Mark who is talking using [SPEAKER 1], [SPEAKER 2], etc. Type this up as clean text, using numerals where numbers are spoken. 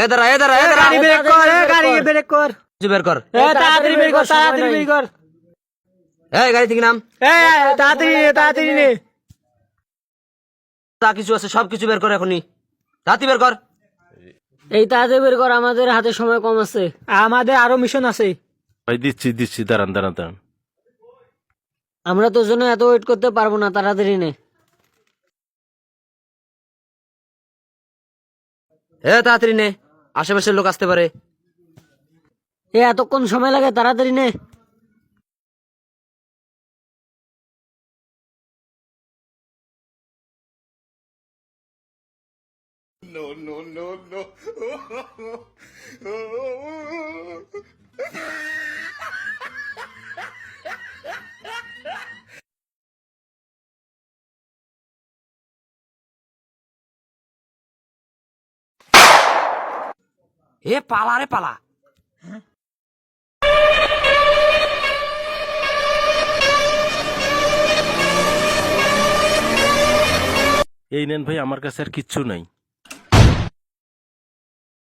[SPEAKER 1] এ দাঁড়া এ দাঁড়া এ দাঁড়া
[SPEAKER 2] গাড়ি ব্রেক কর, গাড়ি ব্রেক কর,
[SPEAKER 1] কিছু বের কর।
[SPEAKER 2] তাড়াতাড়ি ব্রেক কর, তাড়াতাড়ি ব্রেক কর,
[SPEAKER 1] এই গাড়ি থেকে নাম।
[SPEAKER 2] তাড়াতাড়ি নে, তাড়াতাড়ি নে।
[SPEAKER 1] যা কিছু আছে সব কিছু বের কর এখনই, তাড়াতাড়ি বের কর।
[SPEAKER 2] এই তাড়াতাড়ি বের কর, আমাদের হাতে সময় কম আছে, আমাদের আরো মিশন আছে।
[SPEAKER 3] ভাই দিচ্ছি দাঁড়ান দাঁড়ান দাঁড়ান।
[SPEAKER 2] আমরা তোর জন্য এত ওয়েট করতে পারবো না, তাড়াতাড়ি নে।
[SPEAKER 1] তাড়াতাড়ি নে, আশেপাশের লোক আসতে পারে।
[SPEAKER 2] এতক্ষণ সময় লাগে, তাড়াতাড়ি নে।
[SPEAKER 1] পালা রে পালা।
[SPEAKER 3] এই নেন ভাই, আমার কাছে আর কিচ্ছু নাই।